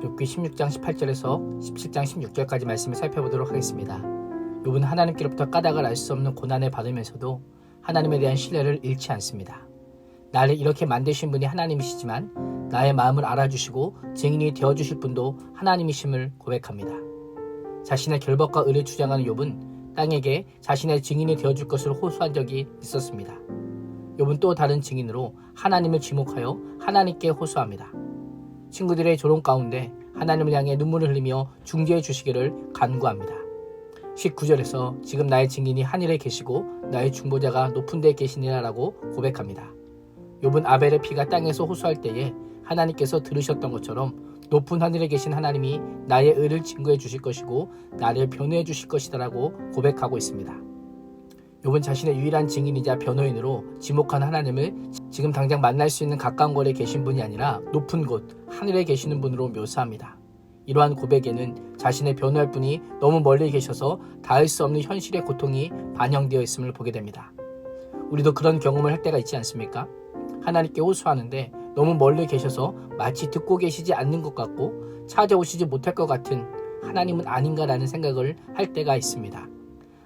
욥기 16장 18절에서 17장 16절까지 말씀을 살펴보도록 하겠습니다. 욥은 하나님께로부터 까닭을 알 수 없는 고난을 받으면서도 하나님에 대한 신뢰를 잃지 않습니다. 나를 이렇게 만드신 분이 하나님이시지만 나의 마음을 알아주시고 증인이 되어주실 분도 하나님이심을 고백합니다. 자신의 결박과 의를 주장하는 욥은 땅에게 자신의 증인이 되어줄 것을 호소한 적이 있었습니다. 욥은 또 다른 증인으로 하나님을 지목하여 하나님께 호소합니다. 친구들의 조롱 가운데 하나님을 향해 눈물을 흘리며 중재해 주시기를 간구합니다. 19절에서 지금 나의 증인이 하늘에 계시고 나의 중보자가 높은 데에 계시니라 라고 고백합니다. 욥은 아벨의 피가 땅에서 호소할 때에 하나님께서 들으셨던 것처럼 높은 하늘에 계신 하나님이 나의 의를 증거해 주실 것이고 나를 변호해 주실 것이다 라고 고백하고 있습니다. 욥은 자신의 유일한 증인이자 변호인으로 지목한 하나님을 지금 당장 만날 수 있는 가까운 거리에 계신 분이 아니라 높은 곳, 하늘에 계시는 분으로 묘사합니다. 이러한 고백에는 자신의 변호할 분이 너무 멀리 계셔서 닿을 수 없는 현실의 고통이 반영되어 있음을 보게 됩니다. 우리도 그런 경험을 할 때가 있지 않습니까? 하나님께 호소하는데 너무 멀리 계셔서 마치 듣고 계시지 않는 것 같고 찾아오시지 못할 것 같은 하나님은 아닌가라는 생각을 할 때가 있습니다.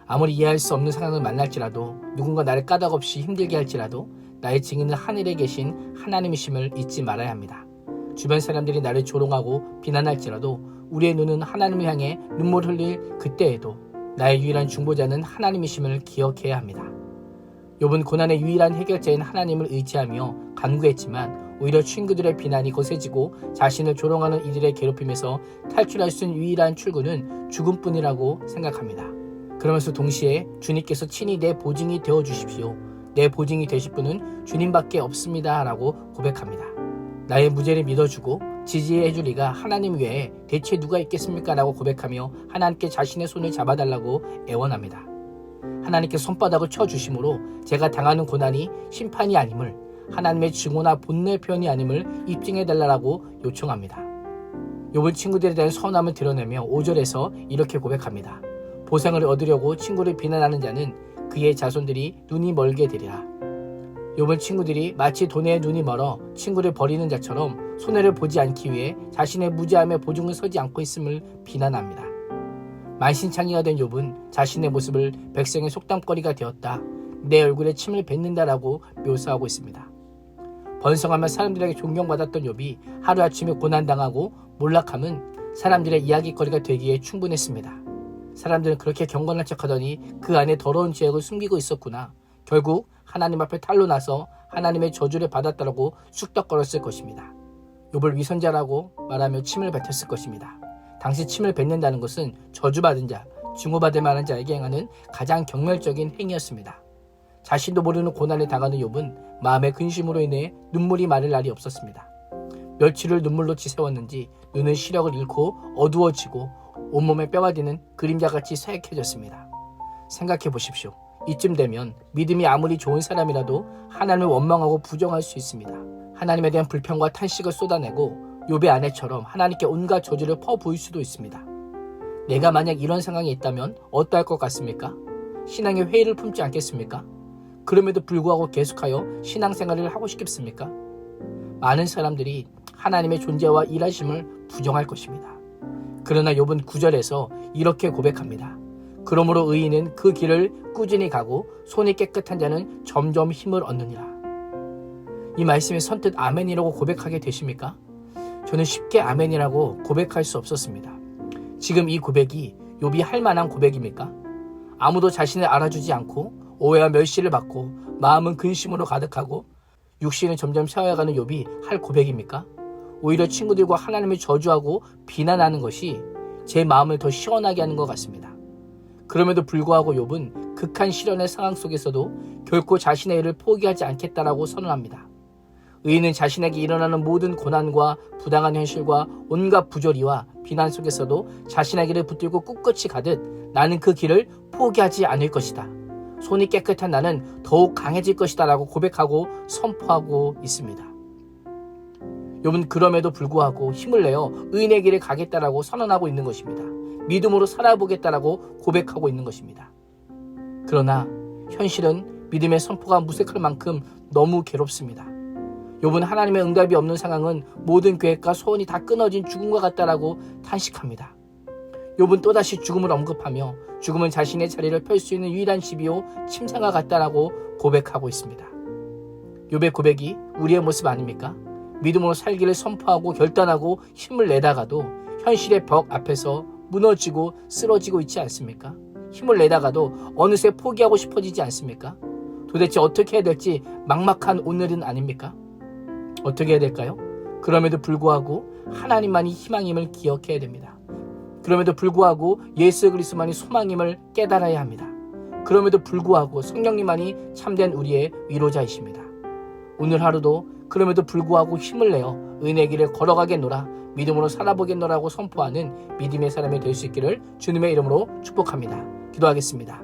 아무리 이해할 수 없는 상황을 만날지라도 누군가 나를 까닭없이 힘들게 할지라도 나의 증인은 하늘에 계신 하나님이심을 잊지 말아야 합니다. 주변 사람들이 나를 조롱하고 비난할지라도 우리의 눈은 하나님을 향해 눈물 흘릴 그때에도 나의 유일한 중보자는 하나님이심을 기억해야 합니다. 욥은 고난의 유일한 해결자인 하나님을 의지하며 간구했지만 오히려 친구들의 비난이 거세지고 자신을 조롱하는 이들의 괴롭힘에서 탈출할 수 있는 유일한 출구는 죽음뿐이라고 생각합니다. 그러면서 동시에 주님께서 친히 내 보증이 되어주십시오. 내 보증이 되실 분은 주님밖에 없습니다 라고 고백합니다. 나의 무죄를 믿어주고 지지해줄 리가 하나님 외에 대체 누가 있겠습니까 라고 고백하며 하나님께 자신의 손을 잡아달라고 애원합니다. 하나님께 손바닥을 쳐주심으로 제가 당하는 고난이 심판이 아님을 하나님의 증오나 본능의 표현이 아님을 입증해달라고 요청합니다. 욥은 친구들에 대한 서운함을 드러내며 5절에서 이렇게 고백합니다. 보상을 얻으려고 친구를 비난하는 자는 그의 자손들이 눈이 멀게 되리라. 욥은 친구들이 마치 돈에 눈이 멀어 친구를 버리는 자처럼 손해를 보지 않기 위해 자신의 무지함에 보증을 서지 않고 있음을 비난합니다. 만신창이가 된 욥은 자신의 모습을 백성의 속담거리가 되었다. 내 얼굴에 침을 뱉는다라고 묘사하고 있습니다. 번성하며 사람들에게 존경받았던 욥이 하루아침에 고난당하고 몰락함은 사람들의 이야기거리가 되기에 충분했습니다. 사람들은 그렇게 경건한 척하더니 그 안에 더러운 죄악을 숨기고 있었구나. 결국 하나님 앞에 탈로 나서 하나님의 저주를 받았다라고 쑥덕거렸을 것입니다. 욥을 위선자라고 말하며 침을 뱉었을 것입니다. 당시 침을 뱉는다는 것은 저주받은 자, 증오받을 만한 자에게 행하는 가장 경멸적인 행위였습니다. 자신도 모르는 고난을 당하는 욥은 마음의 근심으로 인해 눈물이 마를 날이 없었습니다. 며칠을 눈물로 지새웠는지 눈은 시력을 잃고 어두워지고 온몸에 뼈가 되는 그림자같이 쇠약해졌습니다. 생각해 보십시오. 이쯤 되면 믿음이 아무리 좋은 사람이라도 하나님을 원망하고 부정할 수 있습니다. 하나님에 대한 불평과 탄식을 쏟아내고 욥의 아내처럼 하나님께 온갖 저주를 퍼부을 수도 있습니다. 내가 만약 이런 상황에 있다면 어떠할 것 같습니까? 신앙의 회의를 품지 않겠습니까? 그럼에도 불구하고 계속하여 신앙생활을 하고 싶겠습니까? 많은 사람들이 하나님의 존재와 일하심을 부정할 것입니다. 그러나 욥은 9절에서 이렇게 고백합니다. 그러므로 의인은 그 길을 꾸준히 가고 손이 깨끗한 자는 점점 힘을 얻느니라. 이 말씀에 선뜻 아멘이라고 고백하게 되십니까? 저는 쉽게 아멘이라고 고백할 수 없었습니다. 지금 이 고백이 욥이 할 만한 고백입니까? 아무도 자신을 알아주지 않고 오해와 멸시를 받고 마음은 근심으로 가득하고 육신은 점점 쇠해가는 욥이 할 고백입니까? 오히려 친구들과 하나님을 저주하고 비난하는 것이 제 마음을 더 시원하게 하는 것 같습니다. 그럼에도 불구하고 욥은 극한 시련의 상황 속에서도 결코 자신의 일을 포기하지 않겠다라고 선언합니다. 의인은 자신에게 일어나는 모든 고난과 부당한 현실과 온갖 부조리와 비난 속에서도 자신의 길을 붙들고 꿋꿋이 가듯 나는 그 길을 포기하지 않을 것이다. 손이 깨끗한 나는 더욱 강해질 것이다 라고 고백하고 선포하고 있습니다. 욥은 그럼에도 불구하고 힘을 내어 의인의 길을 가겠다라고 선언하고 있는 것입니다. 믿음으로 살아보겠다라고 고백하고 있는 것입니다. 그러나 현실은 믿음의 선포가 무색할 만큼 너무 괴롭습니다. 욥은 하나님의 응답이 없는 상황은 모든 계획과 소원이 다 끊어진 죽음과 같다라고 탄식합니다. 욥은 또다시 죽음을 언급하며 죽음은 자신의 자리를 펼 수 있는 유일한 집이요 침상과 같다라고 고백하고 있습니다. 욥의 고백이 우리의 모습 아닙니까? 믿음으로 살기를 선포하고 결단하고 힘을 내다가도 현실의 벽 앞에서 무너지고 쓰러지고 있지 않습니까? 힘을 내다가도 어느새 포기하고 싶어지지 않습니까? 도대체 어떻게 해야 될지 막막한 오늘은 아닙니까? 어떻게 해야 될까요? 그럼에도 불구하고 하나님만이 희망임을 기억해야 됩니다. 그럼에도 불구하고 예수 그리스도만이 소망임을 깨달아야 합니다. 그럼에도 불구하고 성령님만이 참된 우리의 위로자이십니다. 오늘 하루도 그럼에도 불구하고 힘을 내어 은혜의 길을 걸어가겠노라, 믿음으로 살아보겠노라고 선포하는 믿음의 사람이 될 수 있기를 주님의 이름으로 축복합니다. 기도하겠습니다.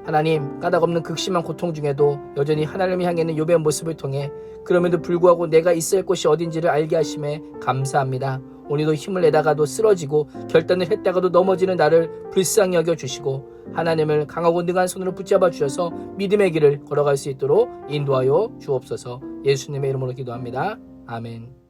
하나님, 까닭없는 극심한 고통 중에도 여전히 하나님을 향해 있는 욥의 모습을 통해 그럼에도 불구하고 내가 있어야 할 곳이 어딘지를 알게 하심에 감사합니다. 오늘도 힘을 내다가도 쓰러지고 결단을 했다가도 넘어지는 나를 불쌍히 여겨주시고 하나님을 강하고 능한 손으로 붙잡아 주셔서 믿음의 길을 걸어갈 수 있도록 인도하여 주옵소서. 예수님의 이름으로 기도합니다. 아멘.